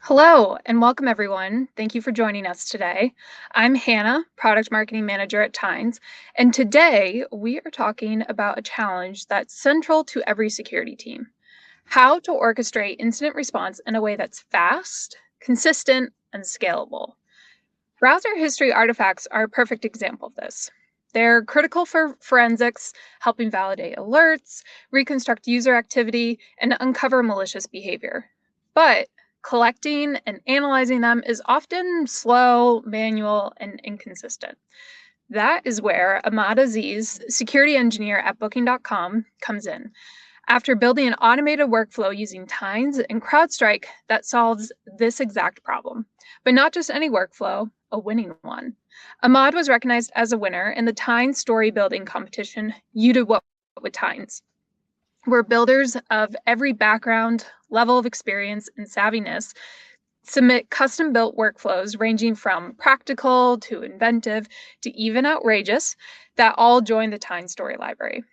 Hello and welcome everyone. Thank you for joining us today. I'm Hannah, Product Marketing Manager at Tynes, and today we are talking about a challenge that's central to every security team: how to orchestrate incident response in a way that's fast, consistent, and scalable. Browser history artifacts are a perfect example of this. They're critical for forensics, helping validate alerts, reconstruct user activity, and uncover malicious behavior. But collecting and analyzing them is often slow, manual, and inconsistent. That is where Ahmad Aziz, security engineer at Booking.com, comes in. After building an automated workflow using Tynes and CrowdStrike that solves this exact problem. But not just any workflow, a winning one. Ahmad was recognized as a winner in the Tynes story building competition, You Did What with Tynes, where builders of every background, level of experience, and savviness submit custom-built workflows ranging from practical to inventive to even outrageous that all join the Tynes story library.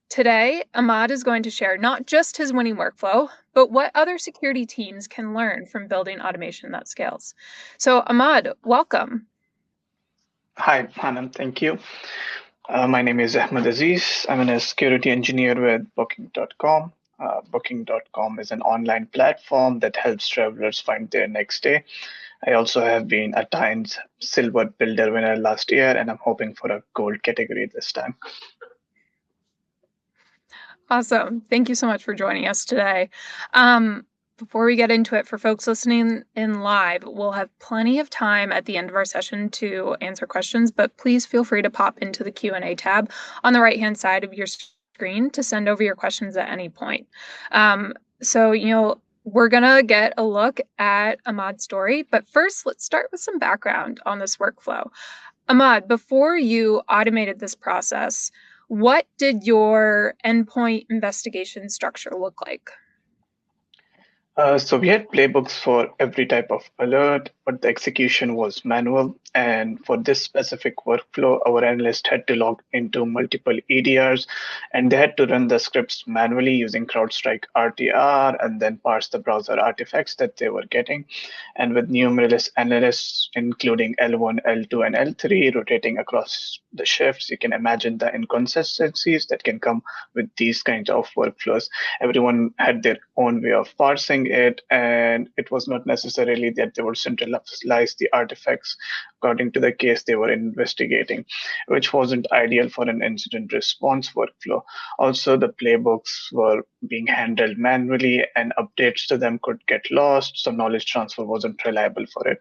Today, Ahmad is going to share not just his winning workflow, but what other security teams can learn from building automation that scales. So, Ahmad, welcome. Hi, Hannah. Thank you. My name is Ahmad Aziz. I'm a security engineer with Booking.com. Booking.com is an online platform that helps travelers find their next stay. I also have been a Tynes Silver Builder winner last year, and I'm hoping for a gold category this time. Awesome. Thank you so much for joining us today. Before we get into it, for folks listening in live, we'll have plenty of time at the end of our session to answer questions, but please feel free to pop into the Q&A tab on the right-hand side of your screen to send over your questions at any point. We're gonna get a look at Ahmad's story, but first, let's start with some background on this workflow. Ahmad, before you automated this process, what did your endpoint investigation structure look like? So we had playbooks for every type of alert, but the execution was manual. And for this specific workflow, our analyst had to log into multiple EDRs, and they had to run the scripts manually using CrowdStrike RTR and then parse the browser artifacts that they were getting. And with numerous analysts, including L1, L2, and L3, rotating across the shifts, you can imagine the inconsistencies that can come with these kinds of workflows. Everyone had their own way of parsing it, and it was not necessarily that they would centralize the artifacts according to the case they were investigating, which wasn't ideal for an incident response workflow. Also, the playbooks were being handled manually, and updates to them could get lost, so knowledge transfer wasn't reliable for it.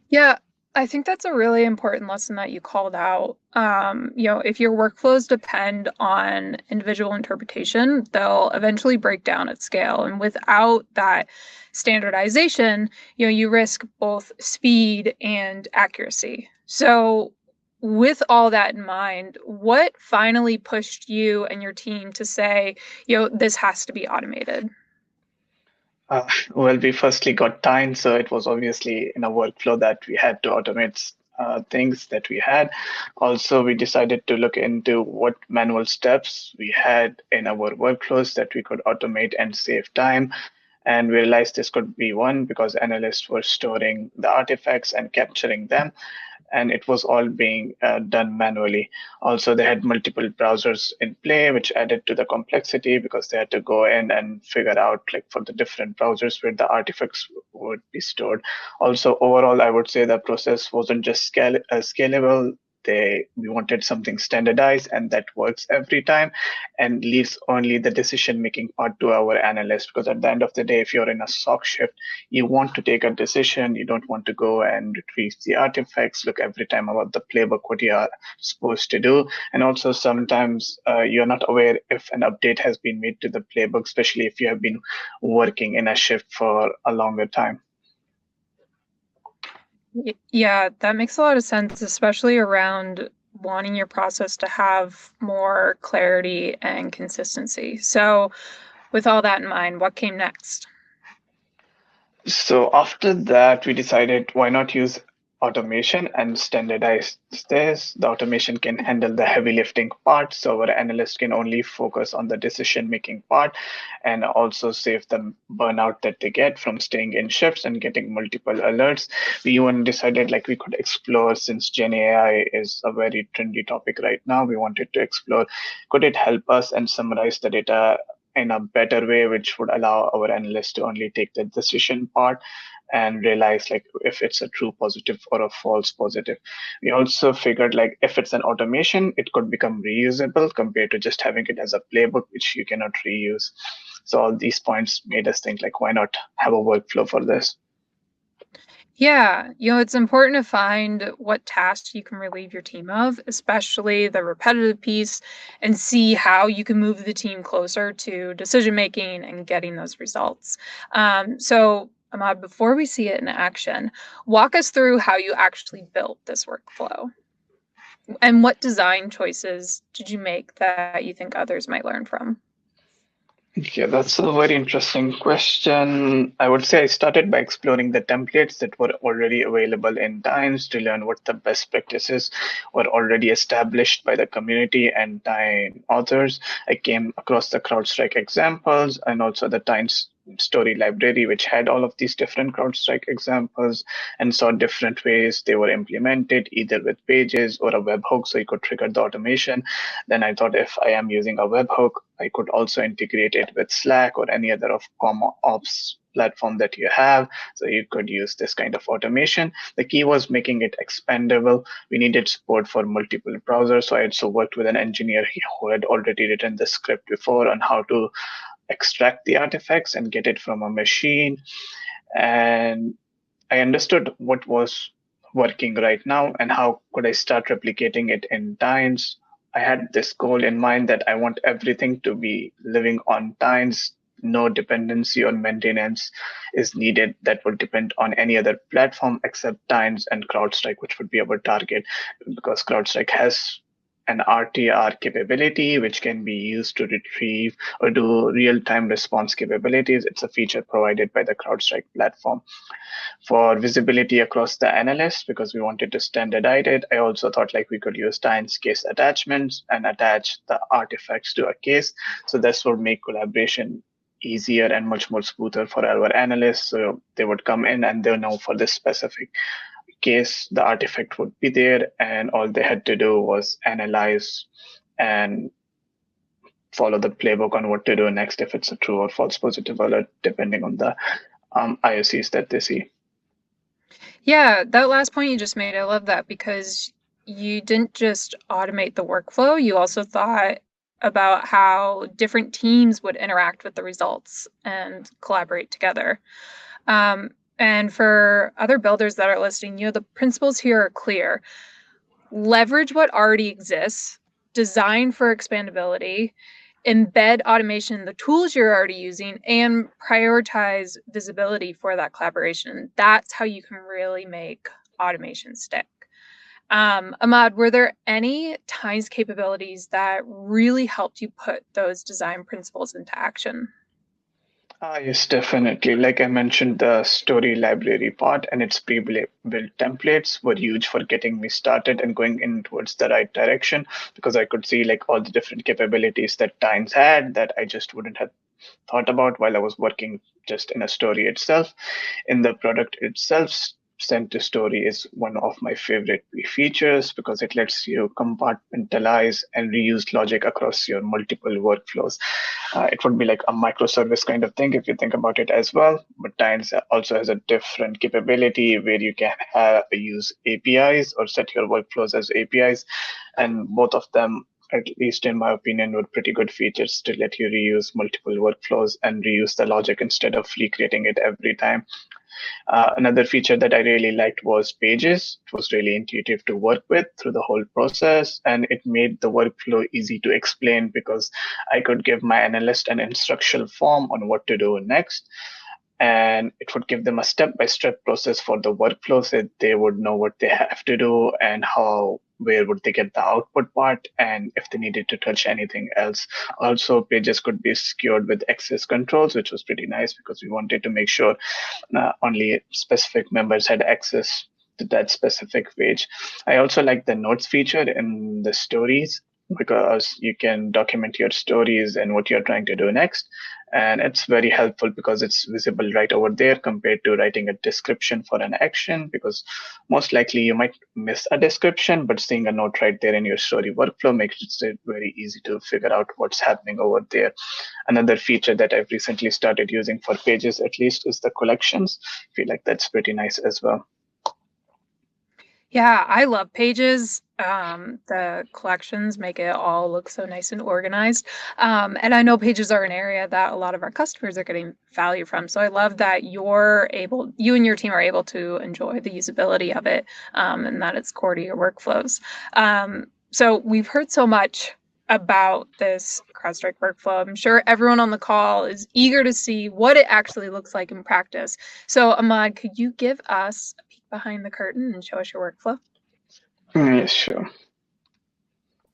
Yeah, I think that's a really important lesson that you called out. If your workflows depend on individual interpretation, they'll eventually break down at scale. And without that standardization, you risk both speed and accuracy. So with all that in mind, what finally pushed you and your team to say, this has to be automated? Well, we firstly got time, so it was obviously in a workflow that we had to automate things that we had. Also, we decided to look into what manual steps we had in our workflows that we could automate and save time. And we realized this could be one because analysts were storing the artifacts and capturing them, and it was all being done manually. Also, they had multiple browsers in play, which added to the complexity because they had to go in and figure out, like, for the different browsers where the artifacts would be stored. Also, overall, I would say the process wasn't just scalable. We wanted something standardized and that works every time and leaves only the decision making part to our analyst, because at the end of the day, if you're in a SOC shift, you want to take a decision. You don't want to go and retrieve the artifacts, look every time about the playbook what you are supposed to do. And also sometimes you're not aware if an update has been made to the playbook, especially if you have been working in a shift for a longer time. Yeah, that makes a lot of sense, especially around wanting your process to have more clarity and consistency. So, with all that in mind, what came next? So after that, we decided why not use automation and standardize this. The automation can handle the heavy lifting part, so our analyst can only focus on the decision making part and also save the burnout that they get from staying in shifts and getting multiple alerts. We even decided like we could explore, since Gen AI is a very trendy topic right now, we wanted to explore, could it help us and summarize the data in a better way, which would allow our analysts to only take the decision part and realize like if it's a true positive or a false positive. We also figured like if it's an automation, it could become reusable compared to just having it as a playbook, which you cannot reuse. So all these points made us think like, why not have a workflow for this? Yeah, it's important to find what tasks you can relieve your team of, especially the repetitive piece, and see how you can move the team closer to decision making and getting those results. So, Ahmad, before we see it in action, walk us through how you actually built this workflow and what design choices did you make that you think others might learn from? Yeah, that's a very interesting question. I would say I started by exploring the templates that were already available in Times to learn what the best practices were already established by the community and Time authors. I came across the CrowdStrike examples and also the Times story library, which had all of these different CrowdStrike examples, and saw different ways they were implemented, either with pages or a webhook, so you could trigger the automation. Then I thought if I am using a webhook, I could also integrate it with Slack or any other of comm ops platform that you have. So you could use this kind of automation. The key was making it expandable. We needed support for multiple browsers. So I also worked with an engineer who had already written the script before on how to extract the artifacts and get it from a machine. And I understood what was working right now and how could I start replicating it in Times. I had this goal in mind that I want everything to be living on Times. No dependency or maintenance is needed that would depend on any other platform except Times and CrowdStrike, which would be our target, because CrowdStrike has an RTR capability, which can be used to retrieve or do real-time response capabilities. It's a feature provided by the CrowdStrike platform. For visibility across the analyst, because we wanted to standardize it, I also thought like we could use Times case attachments and attach the artifacts to a case. So this would make collaboration easier and much more smoother for our analysts. So they would come in and they'll know for this specific case, the artifact would be there, and all they had to do was analyze and follow the playbook on what to do next if it's a true or false positive alert, depending on the IOCs that they see. Yeah, that last point you just made, I love that because you didn't just automate the workflow, you also thought about how different teams would interact with the results and collaborate together. And for other builders that are listening, the principles here are clear. Leverage what already exists, design for expandability, embed automation in the tools you're already using, and prioritize visibility for that collaboration. That's how you can really make automation stick. Ahmad, were there any Times capabilities that really helped you put those design principles into action? Yes, definitely. Like I mentioned, the story library part and its pre-built templates were huge for getting me started and going in towards the right direction, because I could see like all the different capabilities that Times had that I just wouldn't have thought about while I was working just in a story itself. In the product itself, send to story is one of my favorite features because it lets you compartmentalize and reuse logic across your multiple workflows. It would be like a microservice kind of thing if you think about it as well. But Times also has a different capability where you can use APIs or set your workflows as APIs, and both of them, at least in my opinion, were pretty good features to let you reuse multiple workflows and reuse the logic instead of recreating it every time. Another feature that I really liked was Pages. It was really intuitive to work with through the whole process, and it made the workflow easy to explain because I could give my analyst an instructional form on what to do next, and it would give them a step-by-step process for the workflow so they would know what they have to do and where would they get the output part, and if they needed to touch anything else. Also, Pages could be secured with access controls, which was pretty nice because we wanted to make sure only specific members had access to that specific page. I also like the notes feature in the stories because you can document your stories and what you're trying to do next. And it's very helpful because it's visible right over there compared to writing a description for an action, because most likely you might miss a description, but seeing a note right there in your story workflow makes it very easy to figure out what's happening over there. Another feature that I've recently started using for pages, at least, is the collections. I feel like that's pretty nice as well. Yeah, I love pages. The collections make it all look so nice and organized. And I know pages are an area that a lot of our customers are getting value from. So I love that you and your team are able to enjoy the usability of it, and that it's core to your workflows. So we've heard so much about this CrowdStrike workflow. I'm sure everyone on the call is eager to see what it actually looks like in practice. So Ahmad, could you give us behind the curtain and show us your workflow? Yes, sure.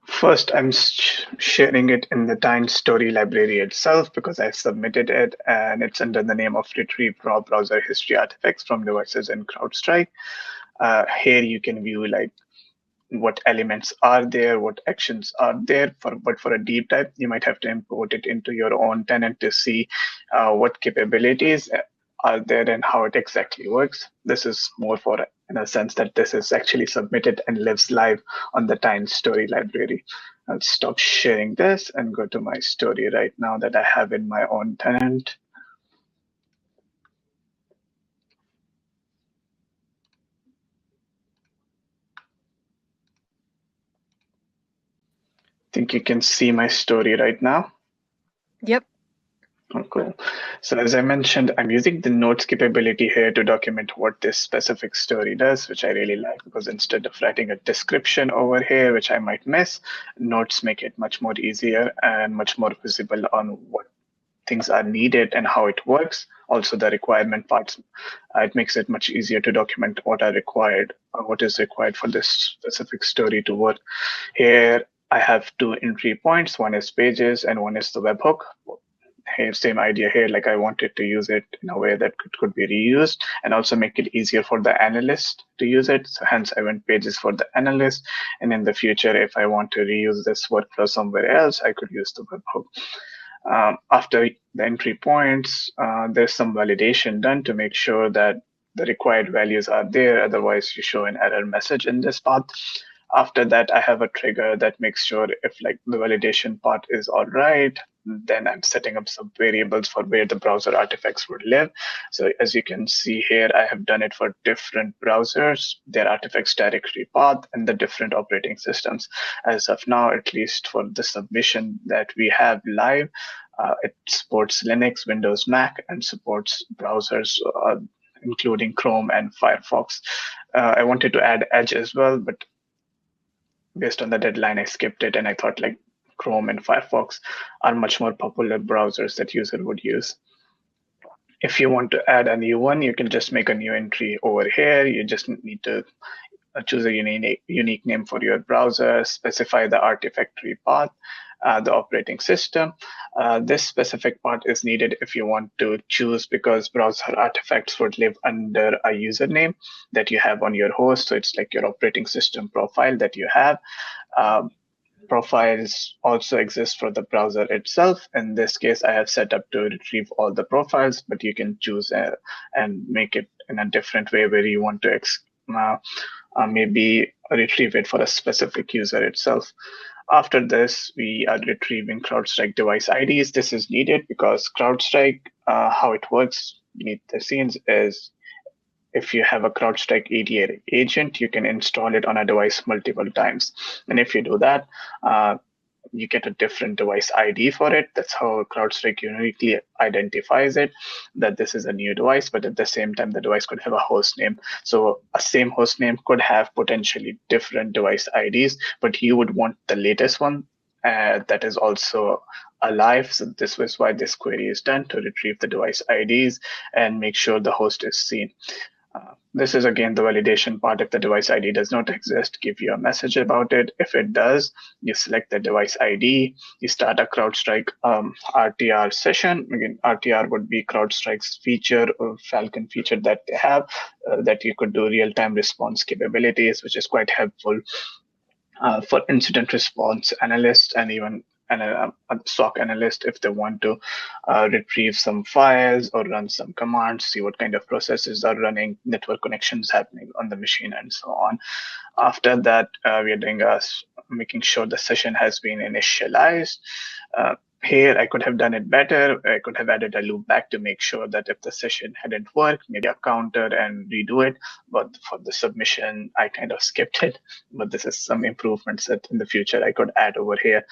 First, I'm sharing it in the Time Story library itself because I submitted it, and it's under the name of Retrieve Raw Browser History Artifacts from Devices in CrowdStrike. Here you can view like what elements are there, what actions are there. But for a deep dive, you might have to import it into your own tenant to see what capabilities are there and how it exactly works. This is more for, in a sense, that this is actually submitted and lives live on the Time Story library. I'll stop sharing this and go to my story right now that I have in my own tenant. I think you can see my story right now. Yep. Oh, cool. So as I mentioned, I'm using the notes capability here to document what this specific story does, which I really like because instead of writing a description over here, which I might miss, notes make it much more easier and much more visible on what things are needed and how it works. Also, the requirement parts, it makes it much easier to document what are required or what is required for this specific story to work. Here, I have two entry points. One is pages and one is the webhook. Hey, same idea here, like I wanted to use it in a way that could be reused and also make it easier for the analyst to use it. So hence I went pages for the analyst. And in the future, if I want to reuse this workflow somewhere else, I could use the webhook. After the entry points, there's some validation done to make sure that the required values are there. Otherwise, you show an error message in this path. After that, I have a trigger that makes sure if like the validation part is all right, then I'm setting up some variables for where the browser artifacts would live. So as you can see here, I have done it for different browsers, their artifacts directory path, and the different operating systems. As of now, at least for the submission that we have live, it supports Linux, Windows, Mac, and supports browsers, including Chrome and Firefox. I wanted to add Edge as well, but based on the deadline, I skipped it, and I thought like Chrome and Firefox are much more popular browsers that user would use. If you want to add a new one, you can just make a new entry over here. You just need to choose a unique name for your browser, specify the artifactory path, the operating system. This specific part is needed if you want to choose, because browser artifacts would live under a username that you have on your host. So it's like your operating system profile that you have. Profiles also exist for the browser itself. In this case, I have set up to retrieve all the profiles, but you can choose and make it in a different way where you want to maybe retrieve it for a specific user itself. After this, we are retrieving CrowdStrike device IDs. This is needed because CrowdStrike, how it works beneath the scenes is if you have a CrowdStrike EDA agent, you can install it on a device multiple times. And if you do that, you get a different device ID for it. That's how CrowdStrike uniquely identifies it, that this is a new device, but at the same time, the device could have a host name. So a same host name could have potentially different device IDs, but you would want the latest one that is also alive. So this was why this query is done, to retrieve the device IDs and make sure the host is seen. this is again the validation part. If the device ID does not exist, give you a message about it. If it does, you select the device ID, you start a CrowdStrike RTR session. Again, RTR would be CrowdStrike's feature or Falcon feature that they have, that you could do real-time response capabilities, which is quite helpful for incident response analysts and even a SOC analyst if they want to retrieve some files or run some commands, see what kind of processes are running, network connections happening on the machine, and so on. After that, we are doing making sure the session has been initialized. Here, I could have done it better. I could have added a loop back to make sure that if the session hadn't worked, maybe a counter and redo it. But for the submission, I kind of skipped it. But this is some improvements that in the future I could add over here.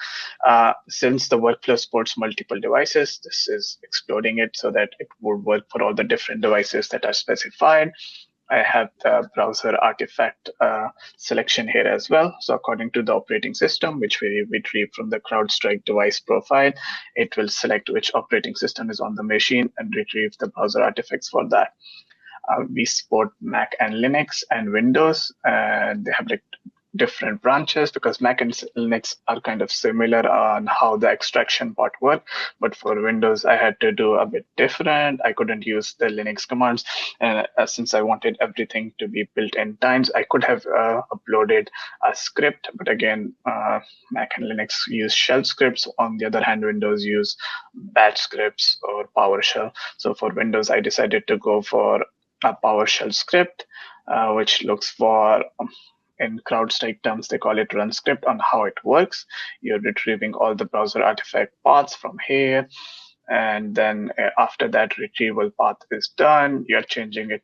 Since the workflow supports multiple devices, this is exploding it so that it would work for all the different devices that are specified. I have the browser artifact selection here as well. So according to the operating system, which we retrieve from the CrowdStrike device profile, it will select which operating system is on the machine and retrieve the browser artifacts for that. We support Mac and Linux and Windows, and they have like different branches because Mac and Linux are kind of similar on how the extraction part works. But for Windows, I had to do a bit different. I couldn't use the Linux commands. And since I wanted everything to be built in times, I could have uploaded a script. But again, Mac and Linux use shell scripts. On the other hand, Windows use batch scripts or PowerShell. So for Windows, I decided to go for a PowerShell script, which looks for in CrowdStrike terms, they call it run script on how it works. You're retrieving all the browser artifact paths from here. And then after that retrieval path is done, you're changing it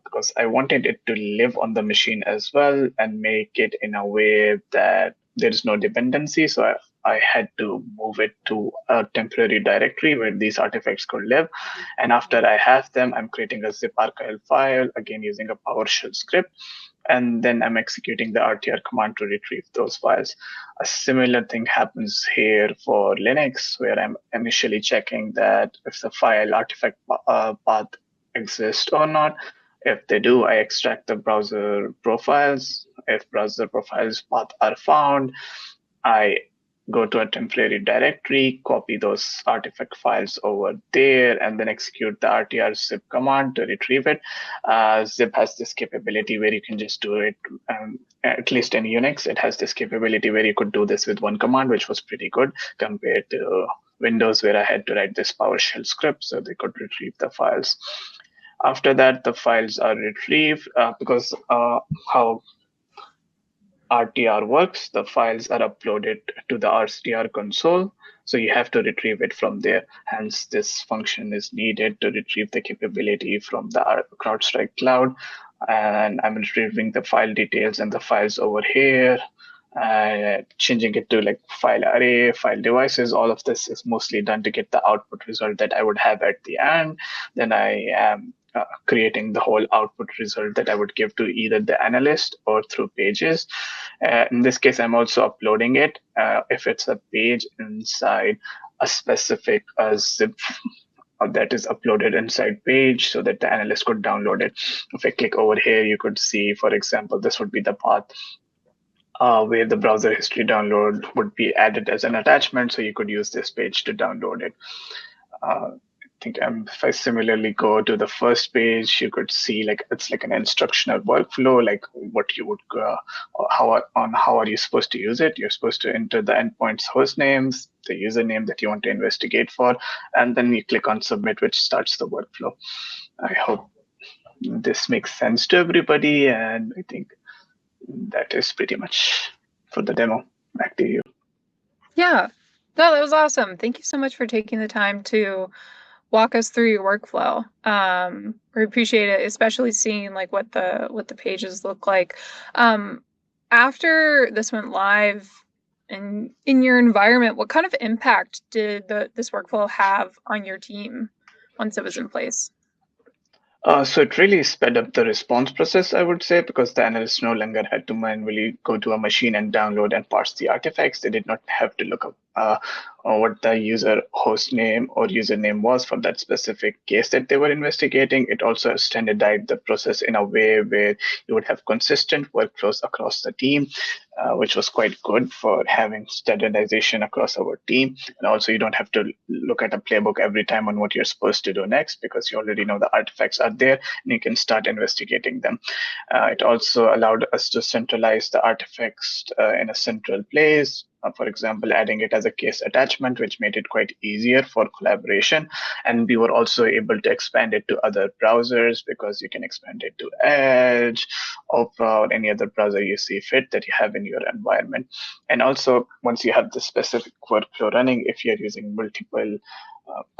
because I wanted it to live on the machine as well and make it in a way that there is no dependency. So I had to move it to a temporary directory where these artifacts could live. And after I have them, I'm creating a zip archive file, again using a PowerShell script. And then I'm executing the RTR command to retrieve those files. A similar thing happens here for Linux, where I'm initially checking that if the file artifact path exists or not. If they do, I extract the browser profiles. If browser profiles path are found, I go to a temporary directory, copy those artifact files over there, and then execute the RTR zip command to retrieve it. Zip has this capability where you can just do it, at least in Unix, it has this capability where you could do this with one command, which was pretty good compared to Windows, where I had to write this PowerShell script so they could retrieve the files. After that, the files are retrieved because how RTR works, the files are uploaded to the RTR console. So you have to retrieve it from there. Hence, this function is needed to retrieve the capability from the CrowdStrike cloud. And I'm retrieving the file details and the files over here, changing it to like file array, file devices. All of this is mostly done to get the output result that I would have at the end. Then I am creating the whole output result that I would give to either the analyst or through pages. In this case, I'm also uploading it if it's a page inside a specific zip that is uploaded inside page so that the analyst could download it. If I click over here, you could see, for example, this would be the path where the browser history download would be added as an attachment. So you could use this page to download it. I think if I similarly go to the first page, you could see like it's like an instructional workflow, like what you would how are you supposed to use it. You're supposed to enter the endpoints host names, the username that you want to investigate for, and then you click on submit, which starts the workflow. I hope this makes sense to everybody, and I think that is pretty much for the demo. Back to you. Yeah, no, that was awesome. Thank you so much for taking the time to walk us through your workflow. We appreciate it, especially seeing like what the pages look like. After this went live in your environment, what kind of impact did this workflow have on your team once it was in place? So it really sped up the response process, I would say, because the analysts no longer had to manually go to a machine and download and parse the artifacts. They did not have to look up what the user host name or username was for that specific case that they were investigating. It also standardized the process in a way where you would have consistent workflows across the team, which was quite good for having standardization across our team. And also, you don't have to look at a playbook every time on what you're supposed to do next because you already know the artifacts are there and you can start investigating them. It also allowed us to centralize the artifacts in a central place. For example, adding it as a case attachment, which made it quite easier for collaboration. And we were also able to expand it to other browsers because you can expand it to Edge, Opera, or any other browser you see fit that you have in your environment. And also, once you have the specific workflow running, if you're using multiple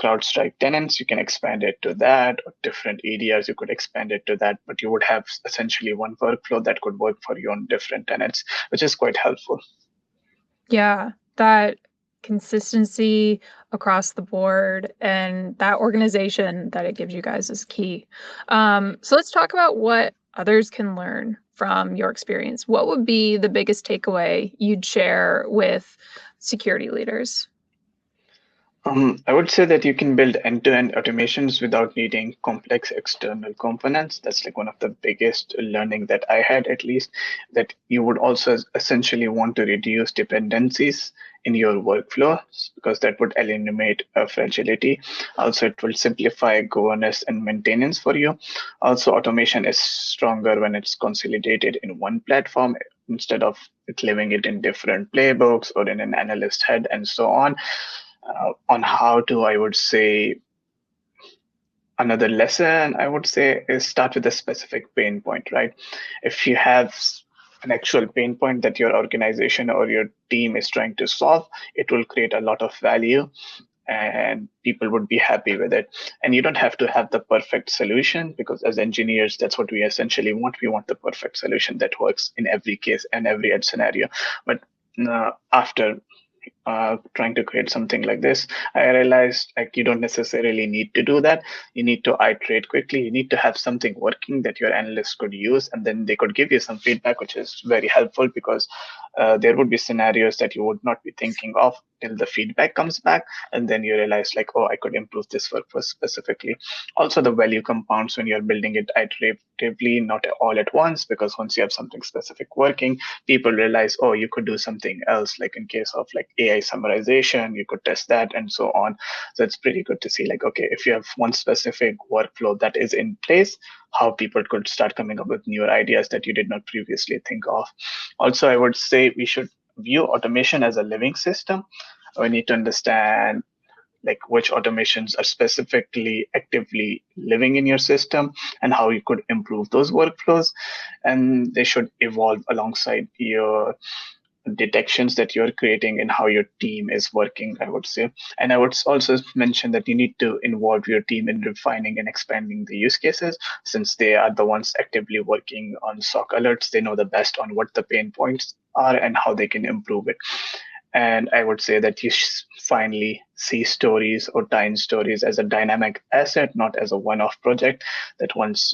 CrowdStrike tenants, you can expand it to that, or different EDRs, you could expand it to that, but you would have essentially one workflow that could work for you on different tenants, which is quite helpful. Yeah, that consistency across the board and that organization that it gives you guys is key. So let's talk about what others can learn from your experience. What would be the biggest takeaway you'd share with security leaders? I would say that you can build end-to-end automations without needing complex external components. That's like one of the biggest learning that I had, at least, that you would also essentially want to reduce dependencies in your workflows because that would eliminate fragility. Also, it will simplify governance and maintenance for you. Also, automation is stronger when it's consolidated in one platform instead of it leaving it in different playbooks or in an analyst head and so on. On how to, I would say, another lesson I would say is start with a specific pain point, right? If you have an actual pain point that your organization or your team is trying to solve, it will create a lot of value and people would be happy with it. And you don't have to have the perfect solution because as engineers, that's what we essentially want. We want the perfect solution that works in every case and every edge scenario. But after trying to create something like this, I realized like you don't necessarily need to do that. You need to iterate quickly. You need to have something working that your analysts could use, and then they could give you some feedback, which is very helpful because there would be scenarios that you would not be thinking of till the feedback comes back, and then you realize like, oh, I could improve this workflow specifically. Also, the value compounds when you're building it iteratively, not all at once, because once you have something specific working, people realize, oh, you could do something else, like in case of like AI summarization, you could test that and so on. So it's pretty good to see like, okay, if you have one specific workflow that is in place, how people could start coming up with newer ideas that you did not previously think of. Also, I would say we should view automation as a living system. We need to understand like which automations are specifically actively living in your system and how you could improve those workflows, and they should evolve alongside your detections that you're creating and how your team is working, I would say. And I would also mention that you need to involve your team in refining and expanding the use cases, since they are the ones actively working on SOC alerts. They know the best on what the pain points are and how they can improve it. And I would say that you finally see stories or time stories as a dynamic asset, not as a one-off project that once,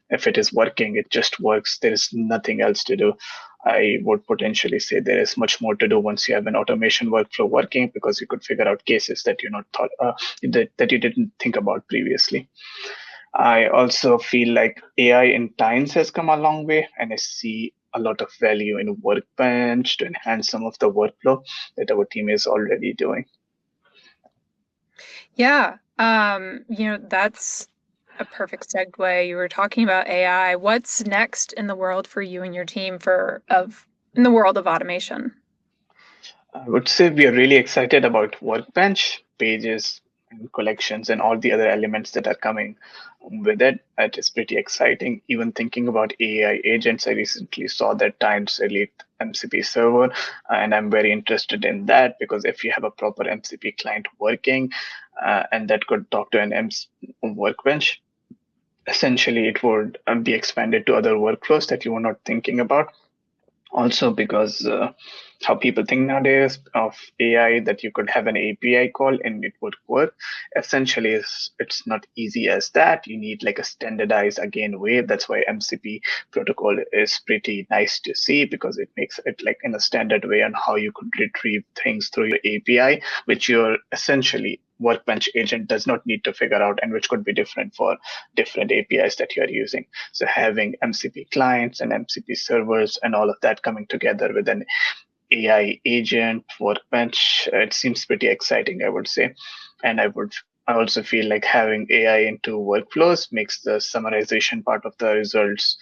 if it is working, it just works. There is nothing else to do. I would potentially say there is much more to do once you have an automation workflow working, because you could figure out cases that you not thought that you didn't think about previously. I also feel like AI in Times has come a long way, and I see a lot of value in Workbench to enhance some of the workflow that our team is already doing. Yeah, that's a perfect segue. You were talking about AI. What's next in the world for you and your team in the world of automation? I would say we are really excited about Workbench, pages, and collections, and all the other elements that are coming with it. It is pretty exciting. Even thinking about AI agents, I recently saw that Times released MCP server, and I'm very interested in that because if you have a proper MCP client working and that could talk to an Workbench, essentially it would be expanded to other workflows that you were not thinking about. Also, because how people think nowadays of AI, that you could have an API call and it would work. Essentially, it's not easy as that. You need like a standardized again way. That's why MCP protocol is pretty nice to see, because it makes it like in a standard way on how you could retrieve things through your API, which your essentially workbench agent does not need to figure out, and which could be different for different APIs that you're using. So having MCP clients and MCP servers and all of that coming together with an AI agent workbench, it seems pretty exciting, I would say. And I also feel like having AI into workflows makes the summarization part of the results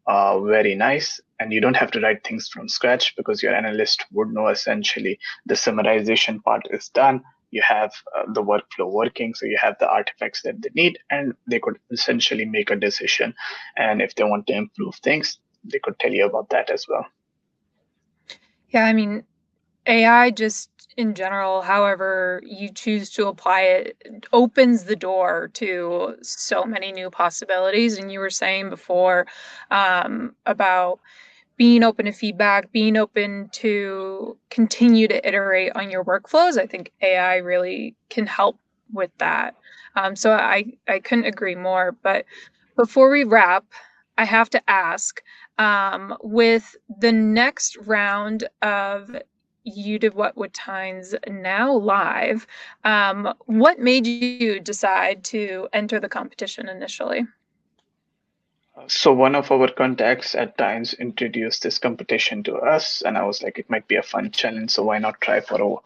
very nice. And you don't have to write things from scratch, because your analyst would know essentially the summarization part is done. You have the workflow working, so you have the artifacts that they need, and they could essentially make a decision. And if they want to improve things, they could tell you about that as well. Yeah, I mean, AI just in general, however you choose to apply it, opens the door to so many new possibilities. And you were saying before about being open to feedback, being open to continue to iterate on your workflows. I think AI really can help with that. So I couldn't agree more. But before we wrap, I have to ask, with the next round of YDWWT now live, what made you decide to enter the competition initially? So one of our contacts at Times introduced this competition to us, and I was like, it might be a fun challenge, so why not try for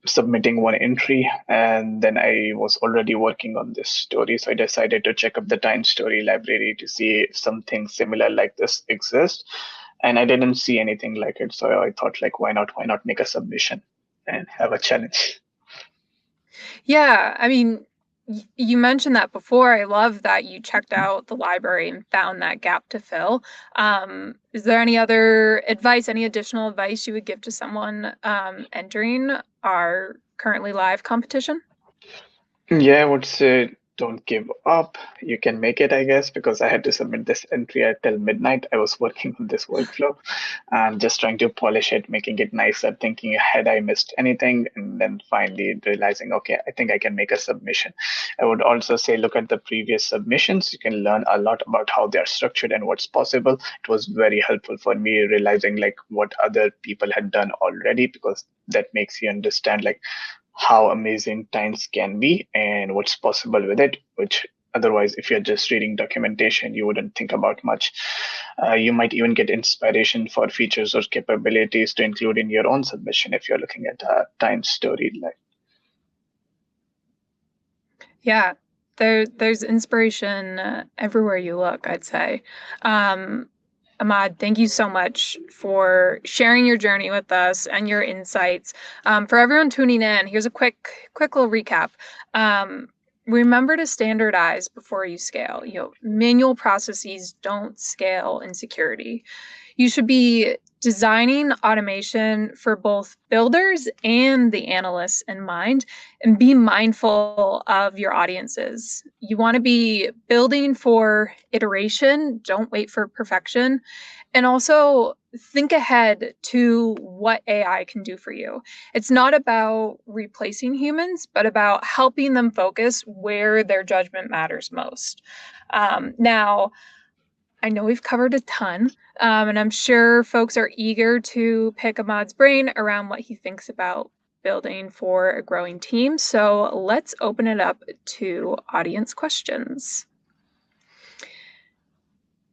submitting one entry? And then I was already working on this story, so I decided to check up the Times story library to see if something similar like this exists. And I didn't see anything like it, so I thought, like, why not? Why not make a submission and have a challenge? Yeah, I mean, you mentioned that before. I love that you checked out the library and found that gap to fill. Is there any other advice, any additional advice you would give to someone entering our currently live competition? Yeah, I would say don't give up. You can make it, I guess, because I had to submit this entry at till midnight. I was working on this workflow and just trying to polish it, making it nicer, thinking had I missed anything, and then finally realizing, okay, I think I can make a submission. I would also say look at the previous submissions. You can learn a lot about how they are structured and what's possible. It was very helpful for me realizing like what other people had done already, because that makes you understand like how amazing Times can be and what's possible with it, which otherwise, if you're just reading documentation, you wouldn't think about much. You might even get inspiration for features or capabilities to include in your own submission if you're looking at a Times story. Like, Yeah, there's inspiration everywhere you look, I'd say. Um, Ahmad, thank you so much for sharing your journey with us and your insights. For everyone tuning in, here's a quick little recap. Um, Remember to standardize before you scale. Manual processes don't scale in security. You should be designing automation for both builders and the analysts in mind, and be mindful of your audiences. You want to be building for iteration, don't wait for perfection. And also think ahead to what AI can do for you. It's not about replacing humans, but about helping them focus where their judgment matters most. Now, I know we've covered a ton, and I'm sure folks are eager to pick Ahmad's brain around what he thinks about building for a growing team. So let's open it up to audience questions.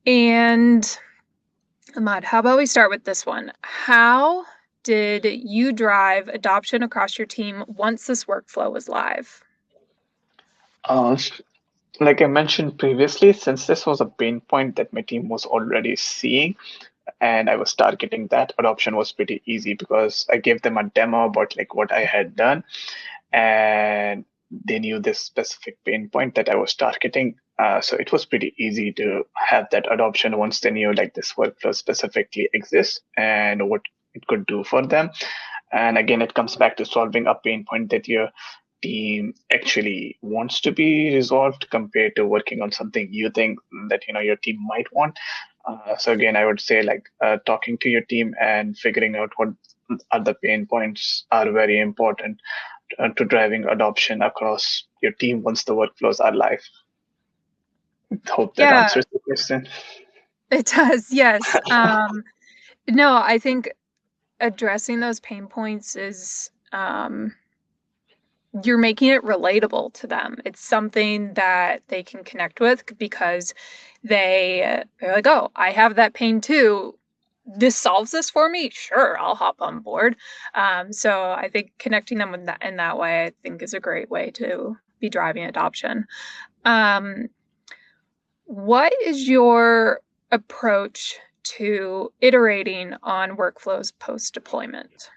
And Ahmad, how about we start with this one? How did you drive adoption across your team once this workflow was live? uh, like I mentioned previously, since this was a pain point that my team was already seeing, and I was targeting that, adoption was pretty easy because I gave them a demo about like what I had done, and they knew this specific pain point that I was targeting. So it was pretty easy to have that adoption once they knew like this workflow specifically exists and what it could do for them. And again, it comes back to solving a pain point that your team actually wants to be resolved compared to working on something you think that your team might want. So again, I would say like talking to your team and figuring out what are the pain points are very important to driving adoption across your team once the workflows are live. Hope that Yeah, answers the question. it does. Yes. No, I think addressing those pain points is you're making it relatable to them. It's something that they can connect with because they're like, oh, I have that pain too. This solves this for me. Sure, I'll hop on board. So I think connecting them with that in that way, I think, is a great way to be driving adoption. Um, what is your approach to iterating on workflows post deployment?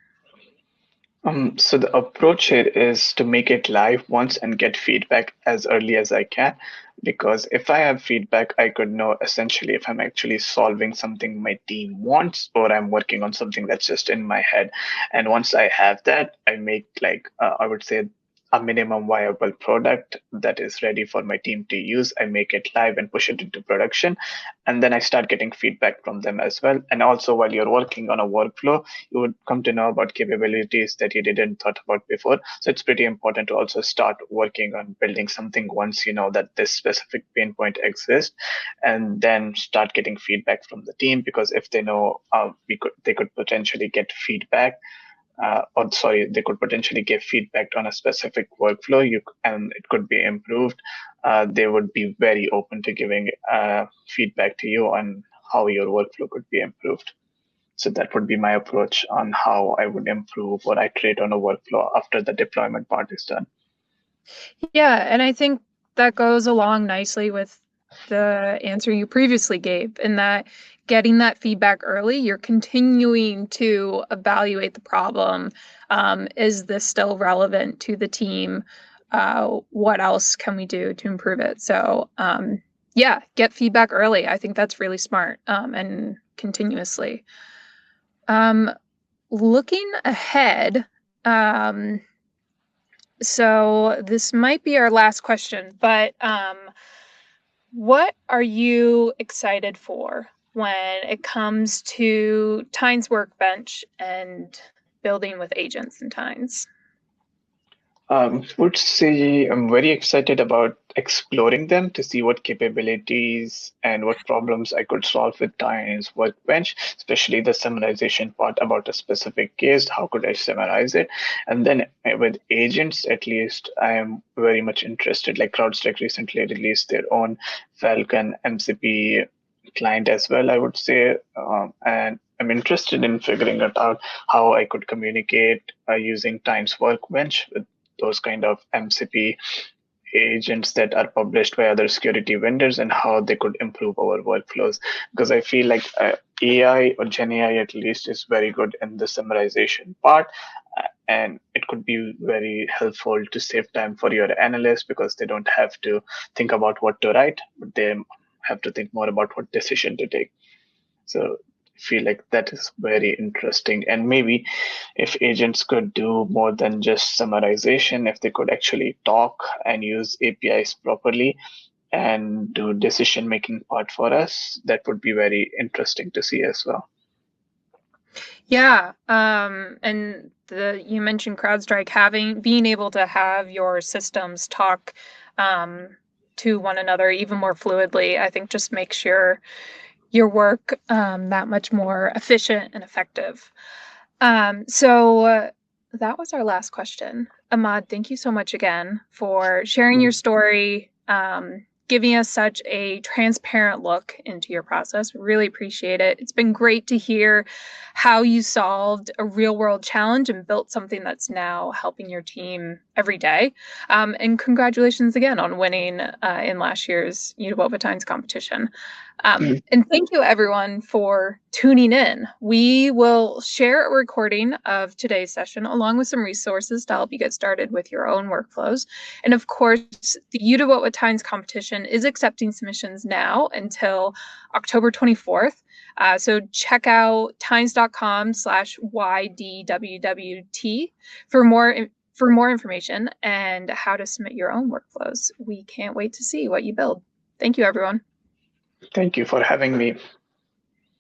So the approach here is to make it live once and get feedback as early as I can, because if I have feedback, I could know essentially if I'm actually solving something my team wants or I'm working on something that's just in my head. And once I have that, I make like I would say a minimum viable product that is ready for my team to use. I make it live and push it into production, and then I start getting feedback from them as well. And also, while you're working on a workflow, you would come to know about capabilities that you didn't thought about before. So it's pretty important to also start working on building something once you know that this specific pain point exists, and then start getting feedback from the team, because if they know they could potentially get feedback, or sorry, they could potentially give feedback on a specific workflow, and it could be improved. They would be very open to giving feedback to you on how your workflow could be improved. So that would be my approach on how I would improve or iterate on a workflow after the deployment part is done. Yeah, and I think that goes along nicely with the answer you previously gave, in that getting that feedback early, you're continuing to evaluate the problem. Is this still relevant to the team? What else can we do to improve it? So, yeah, get feedback early. I think that's really smart, and continuously. Um, looking ahead, um, so this might be our last question, but what are you excited for when it comes to Tines Workbench and building with agents and Tines? Would say I'm very excited about exploring them to see what capabilities and what problems I could solve with Tiny's Workbench, especially the summarization part about a specific case. How could I summarize it? And then with agents, at least, I am very much interested. Like CrowdStrike recently released their own Falcon MCP client as well, I would say. And I'm interested in figuring it out how I could communicate using Times Workbench with those kind of MCP agents that are published by other security vendors, and how they could improve our workflows. Because I feel like AI or Gen AI at least is very good in the summarization part. And it could be very helpful to save time for your analysts, because they don't have to think about what to write, but they have to think more about what decision to take. So I feel like that is very interesting. And maybe if agents could do more than just summarization, if they could actually talk and use APIs properly and do decision making part for us, that would be very interesting to see as well. Yeah, and you mentioned CrowdStrike being able to have your systems talk to one another even more fluidly, I think just makes your work that much more efficient and effective. So that was our last question. Ahmad, thank you so much again for sharing your story, giving us such a transparent look into your process. Really appreciate it. It's been great to hear how you solved a real world challenge and built something that's now helping your team every day. And congratulations again on winning in last year's YDWWT competition. And thank you everyone for tuning in. We will share a recording of today's session along with some resources to help you get started with your own workflows. And of course, the YDWWT competition is accepting submissions now until October 24th. So check out tines.com/YDWWT for more information and how to submit your own workflows. We can't wait to see what you build. Thank you, everyone. Thank you for having me.